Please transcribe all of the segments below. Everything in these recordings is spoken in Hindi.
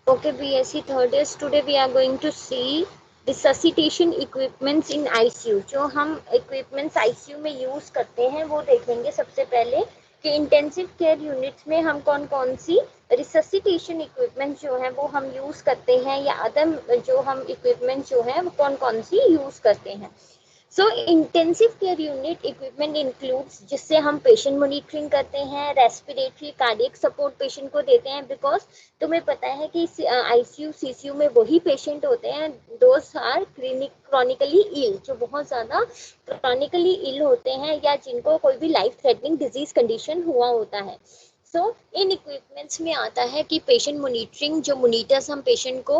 Okay, BSc third years. Today we are going to see resuscitation equipments in ICU. जो हम equipments ICU में use करते हैं वो देखेंगे सबसे पहले कि इंटेंसिव केयर यूनिट्स में हम कौन कौन सी रिससिटेशन इक्विपमेंट जो है वो हम यूज करते हैं या अदर जो हम इक्विपमेंट जो है वो कौन कौन सी यूज करते हैं। So intensive care unit equipment includes जिससे हम पेशेंट मॉनिटरिंग करते हैं, रेस्पिरेटरी कार्डियक सपोर्ट पेशेंट को देते हैं, बिकॉज तुम्हें पता है कि आईसीयू सीसीयू में वही पेशेंट होते हैं दोज आर क्रॉनिकली इल, जो बहुत ज्यादा क्रॉनिकली इल होते हैं या जिनको कोई भी लाइफ थ्रेटनिंग डिजीज कंडीशन हुआ होता है। सो इन इक्विपमेंट्स में आता है कि पेशेंट मोनिटरिंग, जो मोनीटर्स हम पेशेंट को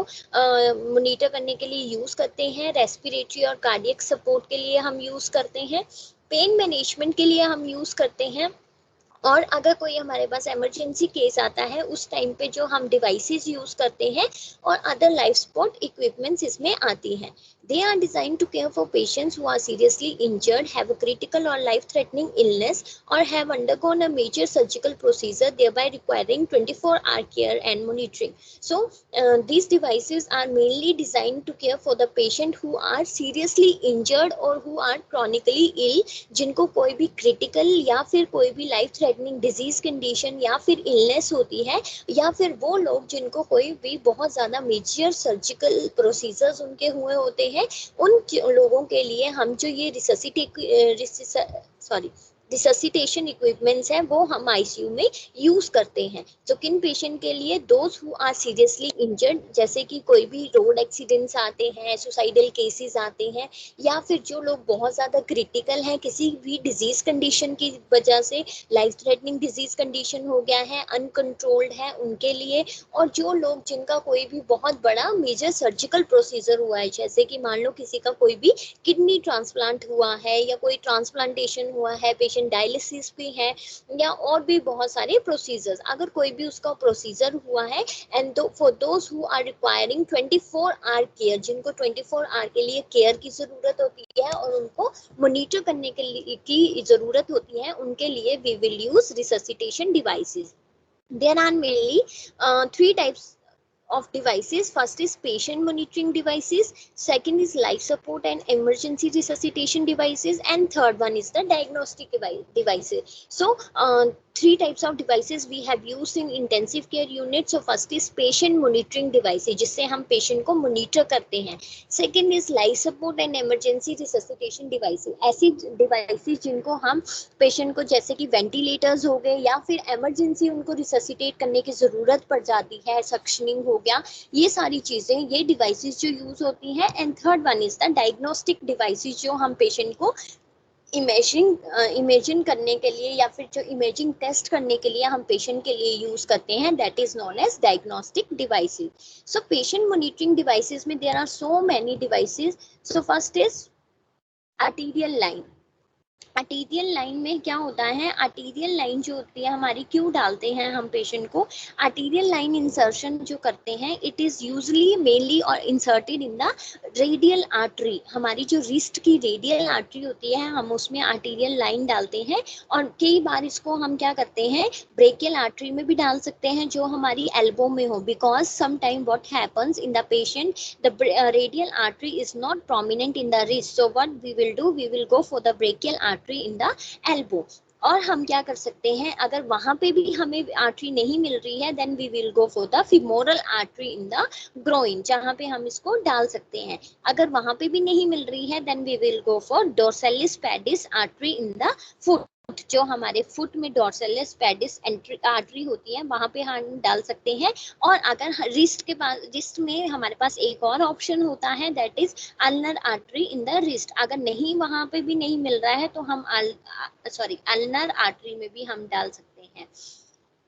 मोनीटर करने के लिए यूज करते हैं, रेस्पिरेटरी और कार्डियक सपोर्ट के लिए हम यूज करते हैं, पेन मैनेजमेंट के लिए हम यूज करते हैं, और अगर कोई हमारे पास इमरजेंसी केस आता है उस टाइम पे जो हम डिवाइसेस यूज करते हैं और अदर लाइफ सपोर्ट इक्विपमेंट्स इसमें आती हैं। They are design to care for patients who are seriously injured, have a critical or life threatening illness or have undergone a major surgical procedure thereby requiring 24-hour care and monitoring. So these devices are mainly designed to care for the patient who are seriously injured or who are chronically ill, जिनको कोई भी क्रिटिकल या फिर कोई भी लाइफ थ्रेटनिंग डिजीज कंडीशन या फिर इलनेस होती है, या फिर वो लोग जिनको कोई भी बहुत ज्यादा मेजर सर्जिकल प्रोसीजर्स उनके हुए होते हैं, उन लोगों के लिए हम जो ये रिससिटेशन इक्विपमेंट्स हैं वो हम आईसीयू में यूज करते हैं। तो किन पेशेंट के लिए? Those who are seriously injured, जैसे कि कोई भी रोड एक्सीडेंट्स आते हैं, सुसाइडल केसेस आते हैं, या फिर जो लोग बहुत ज्यादा क्रिटिकल हैं किसी भी डिजीज कंडीशन की वजह से, लाइफ थ्रेटनिंग डिजीज कंडीशन हो गया है, अनकंट्रोल्ड है उनके लिए, और जो लोग जिनका कोई भी बहुत बड़ा मेजर सर्जिकल प्रोसीजर हुआ है, जैसे कि मान लो किसी का कोई भी किडनी ट्रांसप्लांट हुआ है या कोई ट्रांसप्लांटेशन हुआ है, पेशेंट डायलिसिस भी है, या और भी बहुत सारे प्रोसीजर्स, अगर कोई भी उसका प्रोसीजर हुआ है, and for those who are requiring 24-hour care, जिनको 24 आवर के लिए केयर की जरूरत होती है और उनको मॉनिटर करने के लिए की जरूरत होती है, उनके लिए we will use resuscitation devices. There are mainly three types of devices. First is patient monitoring devices, second is life support and emergency resuscitation devices, and third one is the diagnostic devices. So three types of devices we have used in intensive care unit. So first is patient monitoring devices, जिससे हम पेशेंट को मॉनिटर करते हैं। Second is life support and emergency resuscitation devices, ऐसी डिवाइसेस जिनको हम पेशेंट को, जैसे कि वेंटिलेटर्स हो गए या फिर इमरजेंसी उनको रिससिटेट करने की जरूरत पड़ जाती है, सक्शनिंग हो गया, ये सारी चीजें, ये डिवाइसेस जो यूज होती हैं। And third one is the diagnostic devices, जो हम पेशेंट को इमेजिंग करने के लिए या फिर जो इमेजिंग टेस्ट करने के लिए हम पेशेंट के लिए यूज करते हैं, that is known as diagnostic devices. So patient monitoring devices में there are so many devices. So first is arterial line. Arterial line में क्या होता है? आर्टीरियल लाइन जो होती है हमारी, क्यों डालते हैं हम पेशेंट को? आर्टीरियल लाइन इंसर्शन जो करते हैं, इट इज यूजली मेनली और inserted in the radial artery. हमारी जो रिस्ट की रेडियल आर्टरी होती है, हम उसमें आर्टीरियल लाइन डालते हैं, और कई बार इसको हम क्या करते हैं, ब्रेकियल आर्टरी में भी डाल सकते हैं जो हमारी एल्बो में हो, because some time what happens in the patient, the radial artery is not prominent in the wrist, so what we will do, we will go for the brachial artery in the elbow। और हम क्या कर सकते हैं, अगर वहां पे भी हमें आर्टरी नहीं मिल रही है, then we will go for the femoral artery in the groin, जहां पे हम इसको डाल सकते हैं। अगर वहां पे भी नहीं मिल रही है, then we will go for dorsalis pedis artery in the foot, जो हमारे फुट में डोर्सैलिस पेडिस आर्टरी होती है, वहां पे हम डाल सकते हैं। और अगर रिस्ट के पास, रिस्ट में हमारे पास एक और ऑप्शन होता है, that is ulnar artery in the wrist. अगर नहीं, वहां पे भी नहीं मिल रहा है, तो हम अल्नर आर्टरी में भी हम डाल सकते हैं।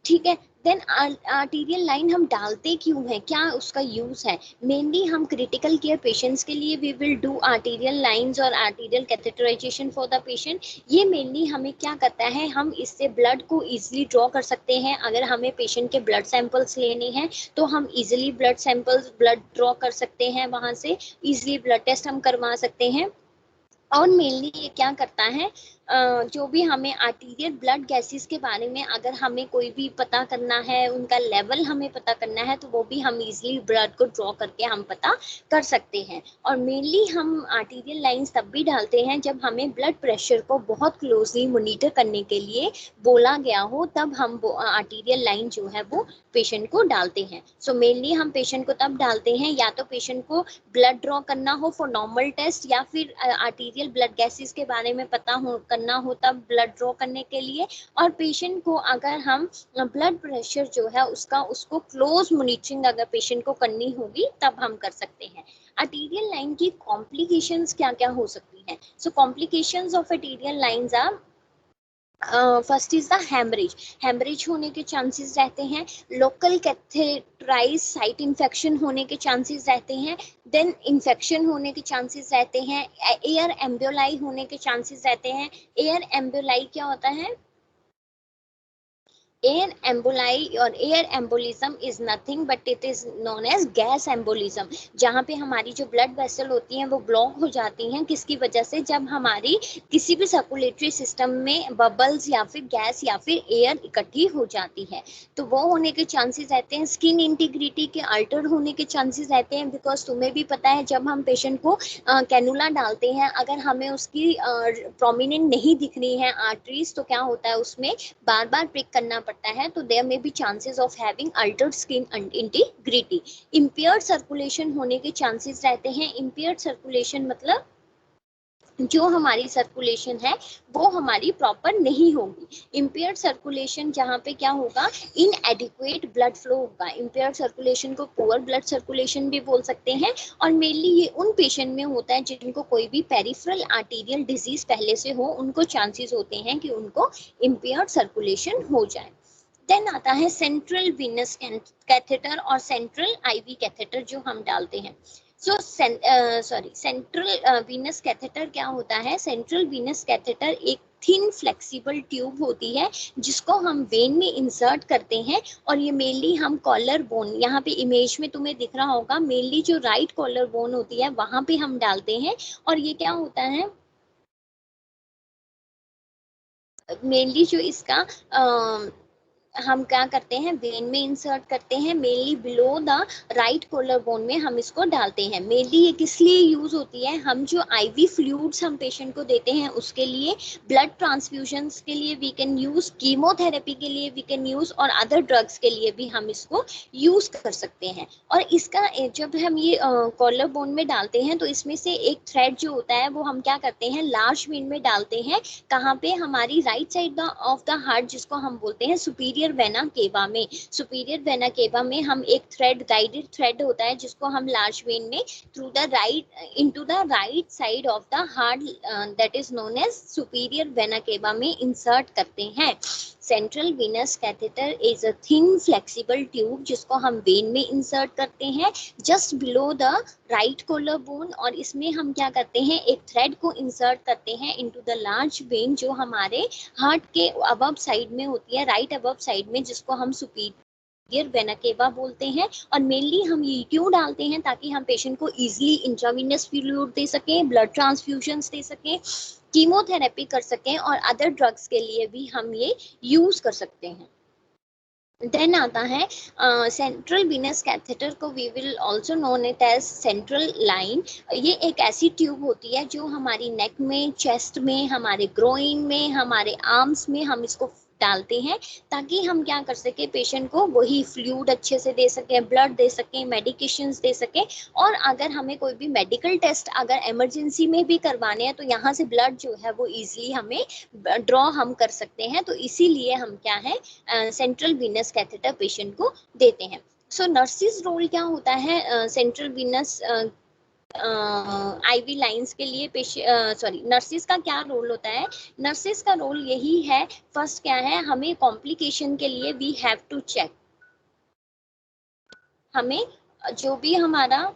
ठीक है। देन आर्टीरियल लाइन हम डालते क्यों हैं, क्या उसका यूज है? मेनली हम क्रिटिकल केयर पेशेंट्स के लिए we will do arterial lines और arterial catheterization for the patient. ये मेनली हमें क्या करता है, हम इससे ब्लड को इजीली ड्रॉ कर सकते हैं। अगर हमें पेशेंट के ब्लड सैंपल्स लेने हैं तो हम इजीली ब्लड ड्रॉ कर सकते हैं, वहां से इजीली ब्लड टेस्ट हम करवा सकते हैं। और मेनली ये क्या करता है, जो भी हमें आर्टीरियल ब्लड गैसेस के बारे में अगर हमें कोई भी पता करना है, उनका लेवल हमें पता करना है, तो वो भी हम इजीली ब्लड को ड्रॉ करके हम पता कर सकते हैं। और मेनली हम आर्टीरियल लाइंस तब भी डालते हैं जब हमें ब्लड प्रेशर को बहुत क्लोजली मॉनिटर करने के लिए बोला गया हो, तब हम आर्टीरियल लाइन जो है वो पेशेंट को डालते हैं। सो मेनली हम पेशेंट को तब डालते हैं या तो पेशेंट को ब्लड ड्रॉ करना हो फॉर नॉर्मल टेस्ट, या फिर आर्टीरियल ब्लड गैसेस के बारे में पता हो करना हो तब ब्लड ड्रॉ करने के लिए। और पेशेंट को अगर हम ब्लड प्रेशर जो है उसको क्लोज मॉनिटरिंग अगर पेशेंट को करनी होगी तब हम कर सकते हैं। आर्टीरियल लाइन की कॉम्प्लिकेशंस क्या क्या हो सकती हैं? So complications of arterial lines are first is the haemorrhage. Haemorrhage होने के चांसेस रहते हैं, लोकल कैथेटराइज साइट इन्फेक्शन होने के चांसेस रहते हैं, देन इन्फेक्शन होने के चांसेस रहते हैं, एयर एम्ब्यूलाई होने के चांसेस रहते हैं। एयर एम्ब्यूलाई क्या होता है? एयर एम्बोलाई और air embolism is nothing but it is known as gas embolism, जहाँ पे हमारी जो ब्लड वेसल होती हैं वो ब्लॉक हो जाती हैं। किसकी वजह से? जब हमारी किसी भी सर्कुलेटरी सिस्टम में बबल्स या फिर गैस या फिर एयर इकट्ठी हो जाती है, तो वो होने के चांसेस रहते हैं। स्किन इंटीग्रिटी के अल्टर होने के चांसेस रहते हैं, बिकॉज तुम्हें भी पता है जब हम पेशेंट को कैनुला डालते हैं, अगर हमें उसकी प्रोमिनेंट नहीं दिख रही है आर्टरीज, तो क्या होता है उसमें बार बार प्रिक करना पड़ता है, तो there may be chances of having altered skin integrity. Impaired circulation होने के चांसेस रहते हैं। इम्पेयर्ड सर्कुलेशन मतलब जो हमारी सर्कुलेशन है वो हमारी प्रॉपर नहीं होगी। इम्पेयर्ड सर्कुलेशन जहाँ पे क्या होगा? इनएडिक्वेट ब्लड फ्लो होगा। इम्पेयर्ड सर्कुलेशन को पुअर ब्लड सर्कुलेशन भी बोल सकते हैं, और मेनली ये उन पेशेंट में होता है जिनको कोई भी पेरिफेरल आर्टीरियल डिजीज पहले से हो, उनको चांसेस होते हैं कि उनको इम्पेयर्ड सर्कुलेशन हो जाए। देन आता है सेंट्रल वीनस कैथेटर और सेंट्रल आईवी कैथेटर जो हम डालते हैं। सो सेंट्रल वीनस कैथेटर क्या होता है? सेंट्रल वीनस कैथेटर एक थिन फ्लेक्सिबल ट्यूब होती है जिसको हम वेन में इंसर्ट करते हैं, और ये मेनली हम कॉलर बोन, यहाँ पे इमेज में तुम्हें दिख रहा होगा, मेनली जो राइट कॉलर बोन होती है वहां पे हम डालते हैं। और ये क्या होता है? मेनली जो इसका हम क्या करते हैं, वेन में इंसर्ट करते हैं, mainly below the right collar bone में हम इसको डालते हैं। मेनली ये किस लिए यूज होती है? हम जो आईवी फ्लूइड्स हम पेशेंट को देते हैं उसके लिए, ब्लड ट्रांसफ्यूजन्स के लिए वी कैन यूज, कीमोथेरेपी के लिए वी कैन यूज, और अदर ड्रग्स के लिए भी हम इसको यूज कर सकते हैं। और इसका जब हम ये कॉलर बोन में डालते हैं तो इसमें से एक थ्रेड जो होता है वो हम क्या करते हैं, लार्ज वेन में डालते हैं। कहाँ पे? हमारी right side of the heart, जिसको हम बोलते हैं सुपीरियर वेना केवा में। सुपीरियर वेना केवा में हम एक थ्रेड, गाइडेड थ्रेड होता है जिसको हम लार्ज वेन में through the right into the right side of the heart, that is known as superior vena cava में इंसर्ट करते हैं। Central venous catheter is a thin flexible tube जिसको हम वेन में इंसर्ट करते हैं just below the right collar bone, और इसमें हम क्या करते हैं, एक थ्रेड को इंसर्ट करते हैं इनटू द लार्ज वेन जो हमारे हार्ट के अबव साइड में होती है, राइट अबव साइड में, जिसको हम सुपीरियर वेना केवा बोलते हैं। और मेनली हम ये क्यों डालते हैं? ताकि हम पेशेंट को इजीली इंट्रावीनस फ्लूइड दे सकें, ब्लड ट्रांसफ्यूजन्स दे सकें, कीमोथेरेपी कर सकें, और अदर ड्रग्स के लिए भी हम ये यूज कर सकते हैं। देन आता है सेंट्रल वीनस कैथेटर को we will also known it as central line. ये एक ऐसी ट्यूब होती है जो हमारी नेक में, चेस्ट में, हमारे ग्रोइन में, हमारे आर्म्स में हम इसको डालते हैं, ताकि हम क्या कर सके, पेशेंट को वही फ्लूइड अच्छे से दे सकें, ब्लड दे सकें, मेडिकेशंस दे सकें। और अगर हमें कोई भी मेडिकल टेस्ट अगर इमरजेंसी में भी करवाने हैं तो यहाँ से ब्लड जो है वो इजीली हमें ड्रॉ हम कर सकते हैं। तो इसीलिए हम क्या है, सेंट्रल वीनस कैथेटर पेशेंट को देते हैं। सो नर्सिस रोल क्या होता है सेंट्रल वीनस आईवी लाइंस के लिए? नर्सिस का क्या रोल होता है? नर्सिस का रोल यही है, फर्स्ट क्या है, हमें कॉम्प्लिकेशन के लिए वी हैव टू चेक, हमें जो भी हमारा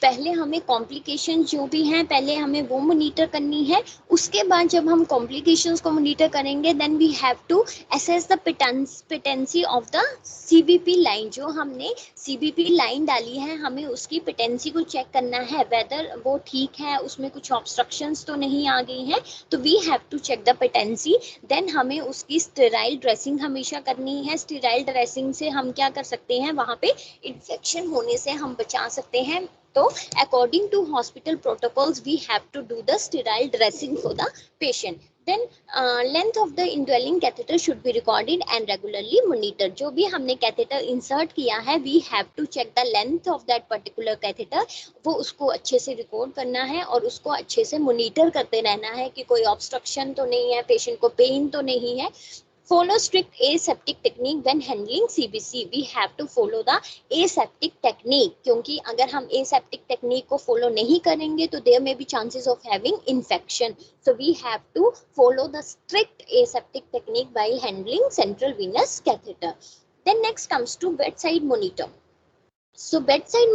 पहले हमें कॉम्प्लिकेशन जो भी हैं पहले हमें वो मॉनिटर करनी है, उसके बाद जब हम कॉम्प्लिकेशंस को मॉनिटर करेंगे then we have to assess the patency of the CBP line. जो हमने सीबीपी लाइन डाली है हमें उसकी पेटेंसी को चेक करना है वेदर वो ठीक है, उसमें कुछ ऑब्स्ट्रक्शंस तो नहीं आ गई हैं, तो we have to check the patency. Then हमें उसकी स्टेराइल ड्रेसिंग हमेशा करनी है। स्टेराइल ड्रेसिंग से हम क्या कर सकते हैं, वहाँ पे इन्फेक्शन होने से हम बचा सकते हैं। तो according to hospital protocols we have to do the sterile dressing for the patient. Then length of the indwelling catheter should be recorded and regularly monitored. जो भी हमने catheter insert किया है we have to check the length of that particular catheter, वो उसको अच्छे से रिकॉर्ड करना है और उसको अच्छे से मॉनिटर करते रहना है कि कोई ऑब्स्ट्रक्शन तो नहीं है, पेशेंट को पेन तो नहीं है। Follow strict aseptic technique when handling CBC. We have to follow the aseptic technique, क्योंकि अगर हम aseptic technique को follow नहीं करेंगे तो there may be chances of having infection. So we have to follow the strict aseptic technique while handling central venous catheter. Then next comes to bedside monitor. So bedside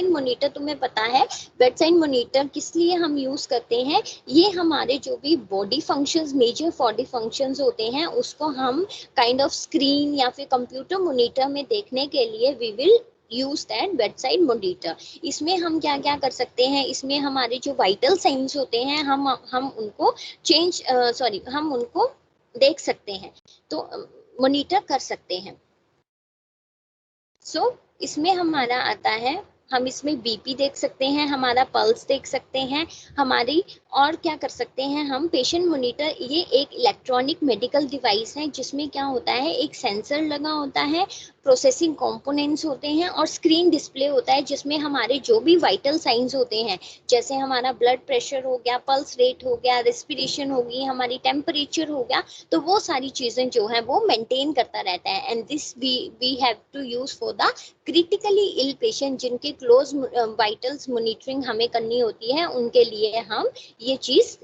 monitor तुम्हें पता है बेडसाइड मोनीटर किस लिए हम यूज करते हैं। ये हमारे जो भी body functions, major body functions होते हैं उसको हम काइंड ऑफ स्क्रीन या फिर कंप्यूटर मोनीटर में देखने के लिए we will use that bedside monitor. इसमें हम क्या क्या कर सकते हैं, इसमें हमारे जो वाइटल साइंस होते हैं हम उनको हम उनको देख सकते हैं, तो मोनीटर कर सकते हैं। इसमें हमारा आता है, हम इसमें बीपी देख सकते हैं, हमारा पल्स देख सकते हैं, हमारी और क्या कर सकते हैं हम पेशेंट मोनीटर। ये एक इलेक्ट्रॉनिक मेडिकल डिवाइस है जिसमें क्या होता है, एक सेंसर लगा होता है, प्रोसेसिंग कंपोनेंट्स होते हैं और स्क्रीन डिस्प्ले होता है जिसमें हमारे जो भी वाइटल साइंस होते हैं, जैसे हमारा ब्लड प्रेशर हो गया, पल्स रेट हो गया, रेस्पिरेशन होगी, हमारी टेम्परेचर हो गया, तो वो सारी चीजें जो है वो मेंटेन करता रहता है। And this we have to use for the critically ill patient जिनके क्लोज वाइटल्स मॉनिटरिंग हमें करनी होती है, उनके लिए हम ये चीज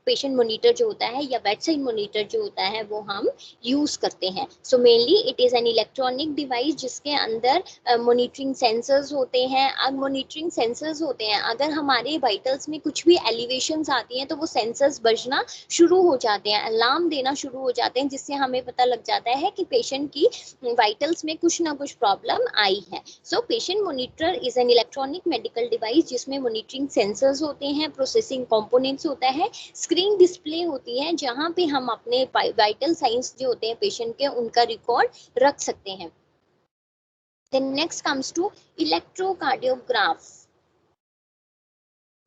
पेशेंट मॉनिटर जो होता है या बेडसाइड मॉनिटर जो होता है वो हम यूज करते हैं। So mainly it is an electronic device जिसके अंदर मॉनिटरिंग सेंसर्स होते हैं। अब मॉनिटरिंग सेंसर्स होते हैं, अगर हमारे वाइटल्स में कुछ भी एलिवेशंस आती हैं तो वो सेंसर्स बजना शुरू हो जाते हैं, अलार्म देना शुरू हो जाते हैं, जिससे हमें पता लग जाता है कि पेशेंट की वाइटल्स में कुछ ना कुछ प्रॉब्लम आई है। So patient monitor is an electronic medical device जिसमें मॉनिटरिंग सेंसर्स होते हैं, प्रोसेसिंग कंपोनेंट्स होता है, स्क्रीन डिस्प्ले होती है जहां पे हम अपने वाइटल साइंस जो होते हैं पेशेंट के उनका रिकॉर्ड रख सकते हैं। Then next comes to electrocardiograph.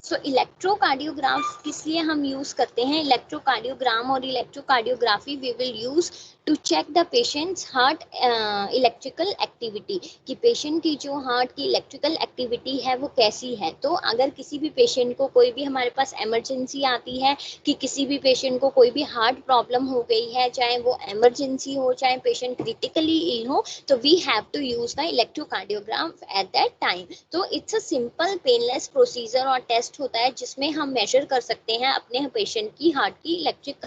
So electrocardiograph किस लिए हम यूज करते हैं, इलेक्ट्रोकार्डियोग्राम और electrocardiography we will use to check the patient's heart electrical activity, कि पेशेंट की जो हार्ट की इलेक्ट्रिकल एक्टिविटी है वो कैसी है। तो अगर किसी भी पेशेंट को कोई भी हमारे पास इमरजेंसी आती है कि किसी भी पेशेंट को कोई भी हार्ट प्रॉब्लम हो गई है, चाहे वो इमरजेंसी हो चाहे पेशेंट क्रिटिकली इल हो, तो we have to use the electrocardiogram at that time. तो it's a simple painless procedure और टेस्ट होता है जिसमें हम मेजर कर सकते हैं अपने पेशेंट की हार्ट की इलेक्ट्रिक।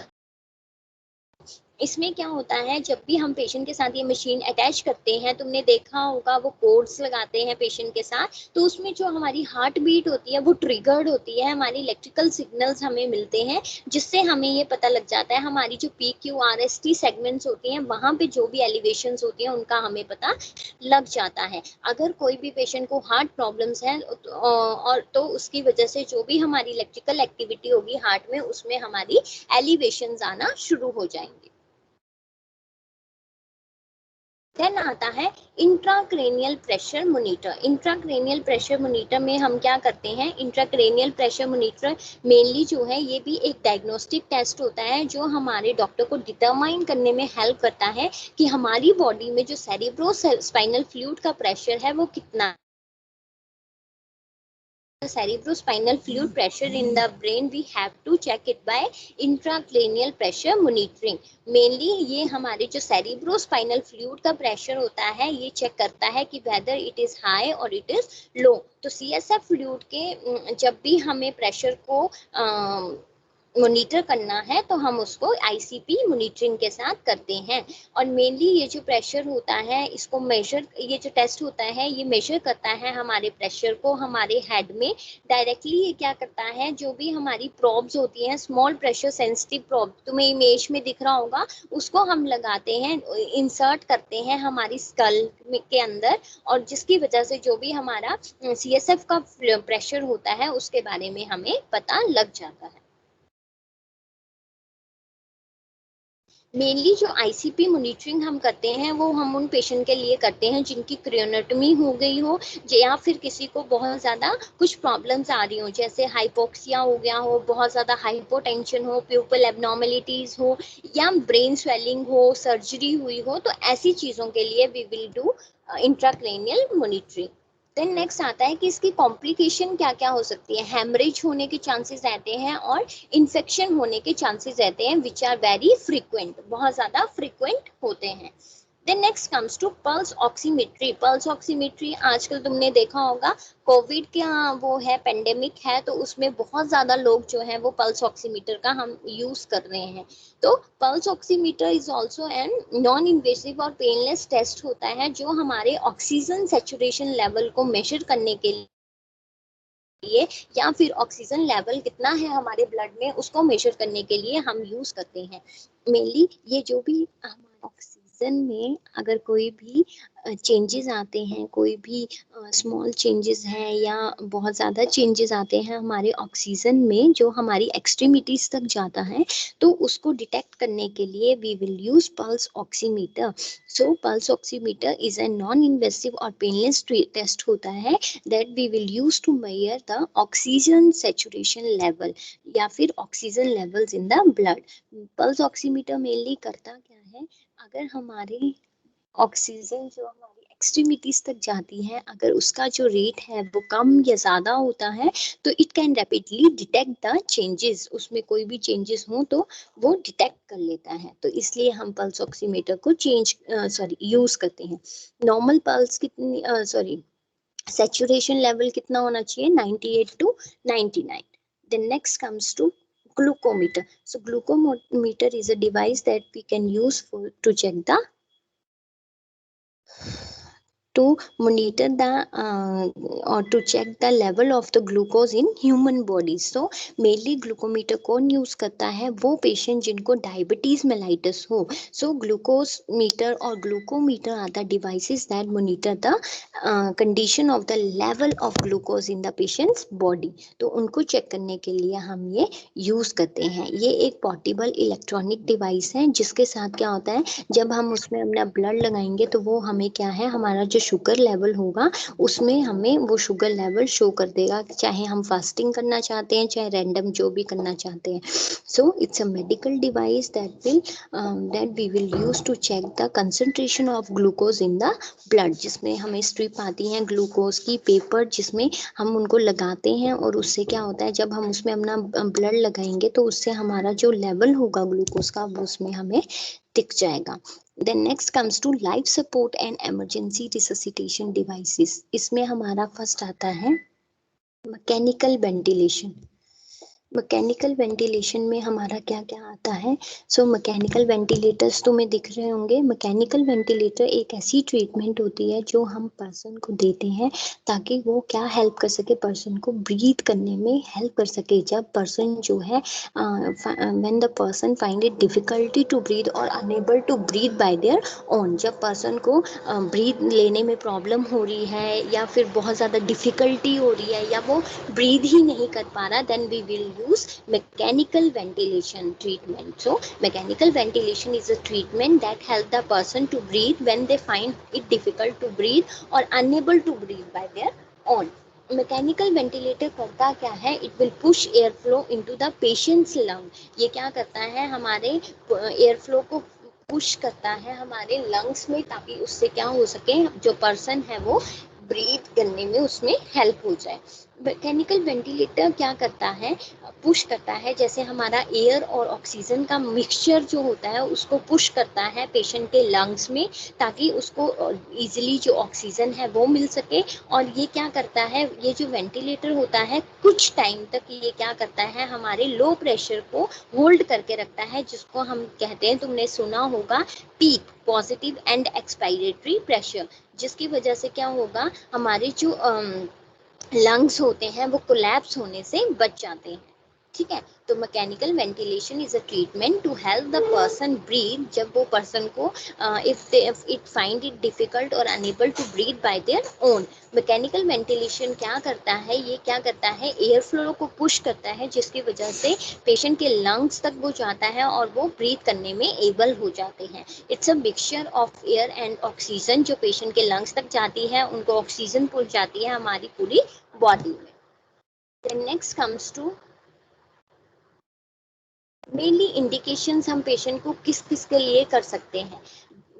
इसमें क्या होता है, जब भी हम पेशेंट के साथ ये मशीन अटैच करते हैं, तुमने देखा होगा वो कोड्स लगाते हैं पेशेंट के साथ, तो उसमें जो हमारी हार्ट बीट होती है वो ट्रिगर्ड होती है, हमारी इलेक्ट्रिकल सिग्नल्स हमें मिलते हैं जिससे हमें ये पता लग जाता है हमारी जो PQRST सेगमेंट्स होती हैं वहाँ पे जो भी एलिवेशंस होती हैं उनका हमें पता लग जाता है। अगर कोई भी पेशेंट को हार्ट प्रॉब्लम्स है और तो उसकी वजह से जो भी हमारी इलेक्ट्रिकल एक्टिविटी होगी हार्ट में उसमें हमारी एलिवेशंस आना शुरू हो जाएंगे। देन आता है intracranial pressure monitor. Intracranial pressure monitor में हम क्या करते हैं, इंट्राक्रेनियल प्रेशर मोनीटर मेनली जो है ये भी एक डायग्नोस्टिक टेस्ट होता है जो हमारे डॉक्टर को डिटरमाइन करने में हेल्प करता है कि हमारी बॉडी में जो सेरिब्रो स्पाइनल फ्लूइड का प्रेशर है वो कितना। cerebrospinal fluid pressure in the brain we have to check it by intracranial pressure monitoring. Mainly ये हमारे जो cerebrospinal fluid का प्रेशर होता है ये चेक करता है कि whether it is high और it is low। तो CSF फ्लूइड के जब भी हमें प्रेशर को मॉनिटर करना है तो हम उसको आईसीपी मॉनिटरिंग के साथ करते हैं। और मेनली ये जो प्रेशर होता है इसको मेजर, ये जो टेस्ट होता है ये मेजर करता है हमारे प्रेशर को हमारे हेड में डायरेक्टली। ये क्या करता है, जो भी हमारी प्रोब्स होती हैं, स्मॉल प्रेशर सेंसिटिव प्रोब, तुम्हें इमेज में दिख रहा होगा, उसको हम लगाते हैं, इंसर्ट करते हैं हमारी स्कल के अंदर, और जिसकी वजह से जो भी हमारा सीएसएफ का प्रेशर होता है उसके बारे में हमें पता लग जाता है। मेनली जो आईसीपी मॉनिटरिंग हम करते हैं वो हम उन पेशेंट के लिए करते हैं जिनकी क्रियोनोटमी हो गई हो, या फिर किसी को बहुत ज़्यादा कुछ प्रॉब्लम्स आ रही हो, जैसे हाइपोक्सिया हो गया हो, बहुत ज़्यादा हाइपोटेंशन हो, प्यूपल एबनॉर्मेलिटीज़ हो, या ब्रेन स्वेलिंग हो, सर्जरी हुई हो, तो ऐसी चीज़ों के लिए we will do intracranial monitoring. Then next आता है कि इसकी कॉम्प्लिकेशन क्या क्या हो सकती है। हेमरेज होने के चांसेस रहते हैं और इन्फेक्शन होने के चांसेस रहते हैं, विच आर वेरी फ्रीक्वेंट, बहुत ज़्यादा फ्रीक्वेंट होते हैं। Then next comes to pulse oximetry. Pulse oximetry आजकल तुमने देखा होगा, कोविड का वो है, पेंडेमिक है, तो उसमें बहुत ज़्यादा लोग जो हैं वो पल्स ऑक्सीमीटर का हम यूज़ कर रहे हैं। तो pulse oximeter is also an non invasive और पेनलेस टेस्ट होता है जो हमारे ऑक्सीजन सेचुरेशन लेवल को मेजर करने के लिए, या फिर ऑक्सीजन लेवल कितना है हमारे ब्लड में उसको मेजर करने के लिए हम यूज करते हैं। मेनली ये जो भी हमारे ऑक्सीजन में अगर कोई भी चेंजेस आते हैं, कोई भी स्मॉल चेंजेस हैं या बहुत ज़्यादा चेंजेस आते हैं हमारे ऑक्सीजन में जो हमारी एक्सट्रीमिटीज तक जाता है, तो उसको डिटेक्ट करने के लिए we will use pulse oximeter. So pulse oximeter is a non invasive और पेनलेस टेस्ट होता है that we will use to measure the oxygen saturation level या फिर oxygen levels in the blood। Pulse oximeter mainly करता क्या है, अगर हमारे ऑक्सीजन जो हमारी एक्सट्रीमिटीज तक जाती है, अगर उसका जो रेट है वो कम या ज्यादा होता है, तो it can rapidly detect the changes, उसमें कोई भी चेंजेस हो तो वो डिटेक्ट कर लेता है। तो इसलिए हम पल्स ऑक्सीमीटर को यूज करते हैं। नॉर्मल पल्स कितनी saturation level कितना होना चाहिए, 98 to 99। then next comes to glucometer। so glucometer is a device that we can use for to check the to monitor the or to check the level of the glucose in human bodies। so mainly glucometer कौन यूज करता है, वो पेशेंट जिनको डायबिटीज मेलाइटिस हो। so glucose meter और glucometer are the devices that monitor the condition of the level of glucose in the patient's body। तो उनको चेक करने के लिए हम ये यूज करते हैं। ये एक पोर्टेबल इलेक्ट्रॉनिक डिवाइस है जिसके साथ क्या होता है, जब हम उसमें अपना ब्लड लगाएंगे तो वो हमें क्या है, हमारा जो शुगर लेवल होगा उसमें हमें वो शुगर लेवल शो कर देगा, चाहे हम फास्टिंग करना चाहते हैं चाहे रैंडम जो भी करना चाहते हैं। So it's a medical device that we will use to check the concentration of glucose in the blood, जिसमें हमें स्ट्रिप आती है ग्लूकोज की पेपर, जिसमें हम उनको लगाते हैं और उससे क्या होता है, जब हम उसमें अपना ब्लड लगाएंगे तो उससे हमारा जो लेवल होगा ग्लूकोज का वो उसमें हमें दिख जाएगा। Then next comes to life support and emergency resuscitation devices. इसमें हमारा फर्स्ट आता है मैकेनिकल वेंटिलेशन। मैकेनिकल वेंटिलेशन में हमारा क्या क्या आता है। सो मैकेनिकल वेंटिलेटर्स तुम्हें दिख रहे होंगे। मैकेनिकल वेंटिलेटर एक ऐसी ट्रीटमेंट होती है जो हम पर्सन को देते हैं ताकि वो क्या हेल्प कर सके, पर्सन को ब्रीथ करने में हेल्प कर सके। जब पर्सन जो है when the person find it difficulty to breathe और unable to breathe by their own, जब पर्सन को ब्रीथ लेने में प्रॉब्लम हो रही है या फिर बहुत ज़्यादा डिफिकल्टी हो रही है या वो ब्रीथ ही नहीं कर पा रहा, then we will use mechanical ventilation treatment। so mechanical ventilation is a treatment that help the person to breathe when they find it difficult to breathe or unable to breathe by their own। Mechanical ventilator करता क्या है, it will push air flow into the patients lung. ये क्या करता है, हमारे एयर फ्लो को पुश करता है हमारे लंग्स में, ताकि उससे क्या हो सके, जो पर्सन है वो ब्रीथ करने में उसमें हेल्प हो जाए। मैकेनिकल वेंटिलेटर क्या करता है, पुश करता है, जैसे हमारा एयर और ऑक्सीजन का मिक्सचर जो होता है उसको पुश करता है पेशेंट के लंग्स में, ताकि उसको इजीली जो ऑक्सीजन है वो मिल सके। और ये क्या करता है, ये जो वेंटिलेटर होता है कुछ टाइम तक ये क्या करता है, हमारे लो प्रेशर को होल्ड करके रखता है, जिसको हम कहते हैं, तुमने सुना होगा, peak positive and expiratory pressure, जिसकी वजह से क्या होगा, हमारे जो लंग्स होते हैं वो कोलैप्स होने से बच जाते हैं। ठीक है, तो mechanical ventilation is a treatment to help the person breathe, जब वो पर्सन को if it find it difficult और unable to breathe by their own. Mechanical ventilation क्या करता है, ये क्या करता है, एयर फ्लो को पुश करता है, जिसकी वजह से पेशेंट के लंग्स तक वो जाता है और वो ब्रीथ करने में एबल हो जाते हैं। It's a mixture of air and oxygen, जो पेशेंट के लंग्स तक जाती है, उनको ऑक्सीजन पहुंच जाती है हमारी पूरी बॉडी में। Then next comes to mainly indications, हम पेशेंट को किस किस के लिए कर सकते हैं,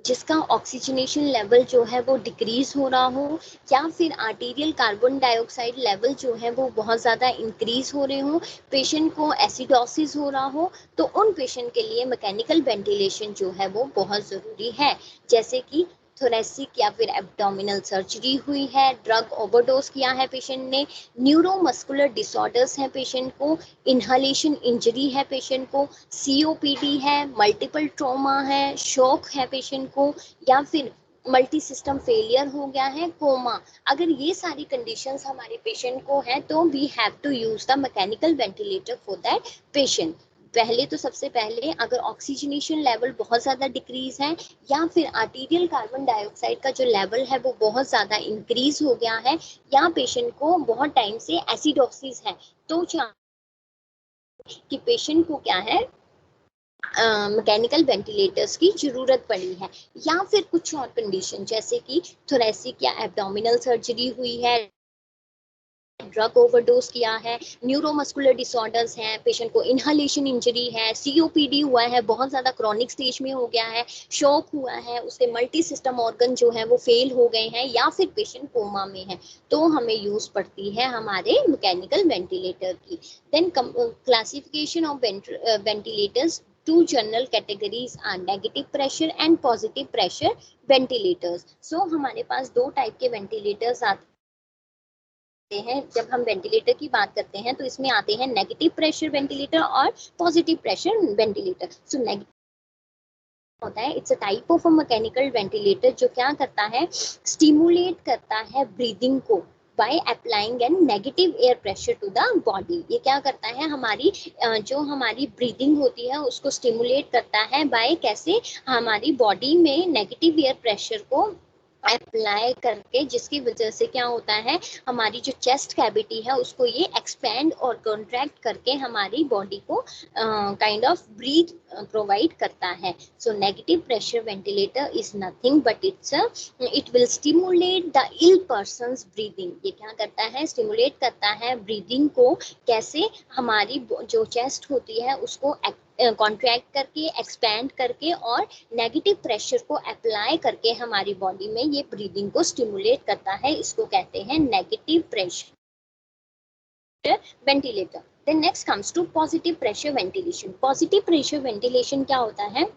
जिसका ऑक्सीजनेशन लेवल जो है वो डिक्रीज हो रहा हो, या फिर आर्टीरियल कार्बन डाइऑक्साइड लेवल जो है वो बहुत ज़्यादा इंक्रीज हो रहे हो, पेशेंट को एसिडोसिस हो रहा हो, तो उन पेशेंट के लिए मैकेनिकल वेंटिलेशन जो है वो बहुत ज़रूरी है। जैसे कि थोरेसिक या फिर एब्डोमिनल सर्जरी हुई है, ड्रग ओवरडोज किया है पेशेंट ने, न्यूरोमस्कुलर डिसऑर्डर्स हैं पेशेंट को, इनहलेशन इंजरी है पेशेंट को, सीओपीडी है, मल्टीपल ट्रॉमा है, शॉक है पेशेंट को, या फिर मल्टी सिस्टम फेलियर हो गया है, कोमा। अगर ये सारी कंडीशंस हमारे पेशेंट को है तो we have to use the mechanical ventilator for that patient. पहले तो सबसे पहले अगर ऑक्सीजनेशन लेवल बहुत ज़्यादा डिक्रीज है, या फिर आर्टीरियल कार्बन डाइऑक्साइड का जो लेवल है वो बहुत ज़्यादा इंक्रीज हो गया है, या पेशेंट को बहुत टाइम से एसिडोसिस है, तो कि पेशेंट को क्या है, मैकेनिकल वेंटिलेटर्स की जरूरत पड़ी है। या फिर कुछ और कंडीशन, जैसे कि थोरेसिक या एब्डोमिनल सर्जरी हुई है, ड्रग ओवरडोज किया है, न्यूरोमस्कुलर डिसऑर्डर्स हैं, पेशेंट को इनहलेशन इंजरी है, सीओपीडी हुआ है, बहुत ज़्यादा क्रॉनिक स्टेज में हो गया है, शॉक हुआ है, उसके मल्टी सिस्टम ऑर्गन जो है वो फेल हो गए हैं, या फिर पेशेंट कोमा में है, तो हमें यूज पड़ती है हमारे मैकेनिकल वेंटिलेटर की। Then classification of ventilators, two general categories are negative pressure and positive pressure ventilators. So हमारे पास दो टाइप के वेंटिलेटर्स आते हैं। जब हम वेंटिलेटर की बात करते हैं तो इसमें आते हैं नेगेटिव प्रेशर वेंटिलेटर और positive pressure ventilator. So negative होता है, it's a type of a mechanical ventilator जो क्या करता है, स्टिमुलेट करता है ब्रीदिंग को by applying an negative air pressure to the body. ये क्या करता है, हमारी जो हमारी ब्रीदिंग होती है उसको स्टिमुलेट करता है बाय कैसे, हमारी बॉडी में नेगेटिव एयर प्रेशर को अप्लाई करके, जिसकी वजह से क्या होता है, हमारी जो चेस्ट कैविटी है उसको ये एक्सपेंड और कॉन्ट्रैक्ट करके हमारी बॉडी को काइंड ऑफ ब्रीथ प्रोवाइड करता है। So negative pressure ventilator is nothing but it will stimulate the ill person's breathing. ये क्या करता है, स्टिमुलेट करता है ब्रीदिंग को, कैसे, हमारी जो चेस्ट होती है उसको कॉन्ट्रैक्ट करके, एक्सपैंड करके, और नेगेटिव प्रेशर को अप्लाई करके हमारी बॉडी में ये ब्रीदिंग को स्टिमुलेट करता है। इसको कहते हैं negative pressure ventilator. Then next comes to positive pressure ventilation. Positive pressure ventilation क्या होता है,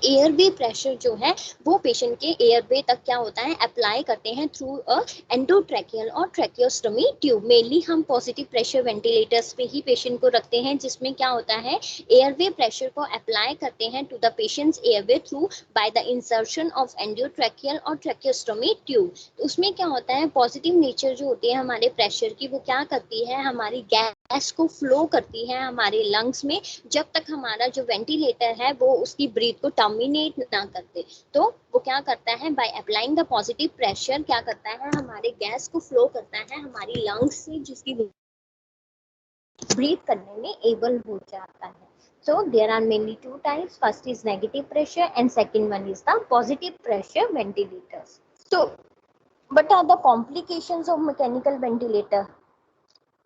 एयरवे प्रेशर जो है वो पेशेंट के एयरवे तक क्या होता है, अप्लाई करते हैं थ्रू अ एंडोट्रैकियल और ट्रैकियोस्टोमी ट्यूब। मेनली हम पॉजिटिव प्रेशर वेंटिलेटर्स पे ही पेशेंट को रखते हैं, जिसमें क्या होता है, एयरवे प्रेशर को अप्लाई करते हैं to the patients airway through by the insertion of endotracheal और ट्रैकियोस्टोमी ट्यूब। उसमें क्या होता है, पॉजिटिव नेचर जो होती है हमारे प्रेशर की, वो क्या करती है, हमारी गैस को फ्लो करती है हमारे लंग्स में, जब तक हमारा जो वेंटिलेटर है वो उसकी ब्रीथ को टर्मिनेट ना करते। तो वो क्या करता है, by applying the positive pressure क्या करता है, हमारे गैस को फ्लो करता है हमारी लंग्स से, जिसकी ब्रीथ करने में एबल हो जाता है। So there are mainly two types. First is negative pressure and second one is the positive pressure ventilators. So what are the complications of mechanical ventilator?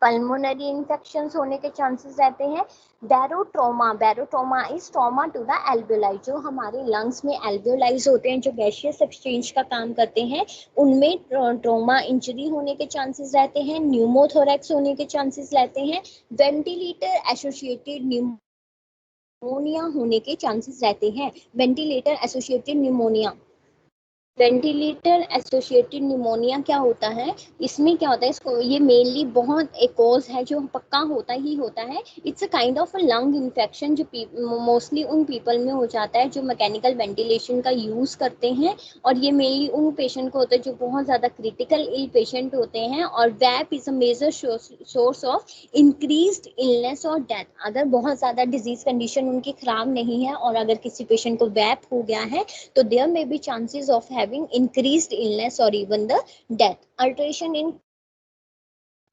Pulmonary infections होने के चांसेस रहते हैं। Barotrauma is trauma to the alveoli, जो हमारे लंग्स में एल्वियोलाइज होते हैं, जो गैसियस एक्सचेंज का काम करते हैं, उनमें ट्रॉमा इंजरी होने के चांसेस रहते हैं। न्यूमोथोरैक्स होने के चांसेस रहते हैं। वेंटिलेटर एसोसिएटेड न्यूमोनिया होने के चांसेस रहते हैं। Ventilator associated pneumonia, ventilator associated pneumonia क्या होता है, इसमें क्या होता है, इसको ये मेनली बहुत एक कॉज है जो पक्का होता ही होता है। It's a kind of a lung infection जो मोस्टली उन पीपल में हो जाता है जो मैकेनिकल वेंटिलेशन का यूज करते हैं, और ये मेनली उन पेशेंट को होता है जो बहुत ज्यादा क्रिटिकल इल पेशेंट होते हैं। और VAP is a major source of increased illness और डेथ। अगर बहुत ज्यादा डिजीज कंडीशन उनकी खराब नहीं है और अगर किसी पेशेंट को वैप हो गया है तो there may be chances of having increased illness or even the death. Alteration in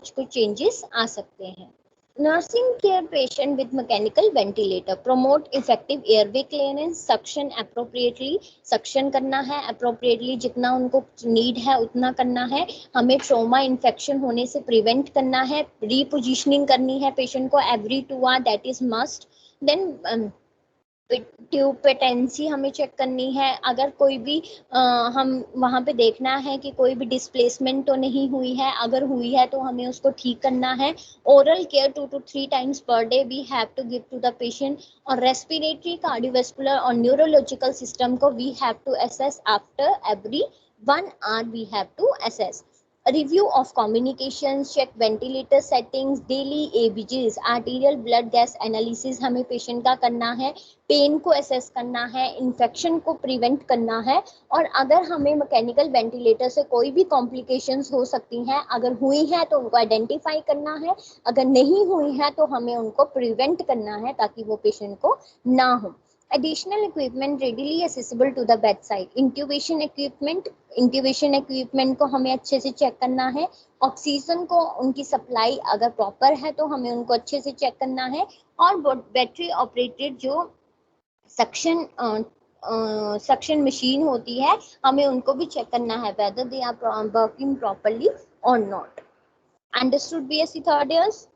कुछ changes आ सकते हैं। Nursing care patient with mechanical ventilator, promote effective airway clearance, suction appropriately, suction करना है appropriately, जितना उनको नीड है उतना करना है। हमें ट्रॉमा इन्फेक्शन होने से प्रिवेंट करना है। रीपोजिशनिंग करनी है पेशेंट को every 2 hours, that is must. Then tube patency हमें चेक करनी है। अगर कोई भी हम वहाँ पे देखना है कि कोई भी डिस्प्लेसमेंट तो नहीं हुई है, अगर हुई है तो हमें उसको ठीक करना है। Oral care 2 to 3 times per day we have to give to the patient. और रेस्पिरेटरी, कार्डियोवैस्कुलर और न्यूरोलॉजिकल सिस्टम को we have to assess after every 1 hour we have to assess. Review of communications, check ventilator settings, daily ABGs, arterial blood gas analysis हमें पेशेंट का करना है। पेन को असेस करना है, इन्फेक्शन को प्रिवेंट करना है। और अगर हमें मैकेनिकल वेंटिलेटर से कोई भी कॉम्प्लिकेशंस हो सकती हैं, अगर हुई हैं तो उनको आइडेंटिफाई करना है, अगर नहीं हुई है तो हमें उनको प्रिवेंट करना है ताकि वो पेशेंट को ना हो। Additional equipment readily accessible to the bedside. Intubation equipment को हमें अच्छे से चेक करना है। ऑक्सीजन को उनकी सप्लाई अगर प्रॉपर है तो हमें उनको अच्छे से चेक करना है। और बैटरी ऑपरेटेड जो सक्शन मशीन होती है, हमें उनको भी चेक करना है whether they are working properly or not. Understood BSc third years?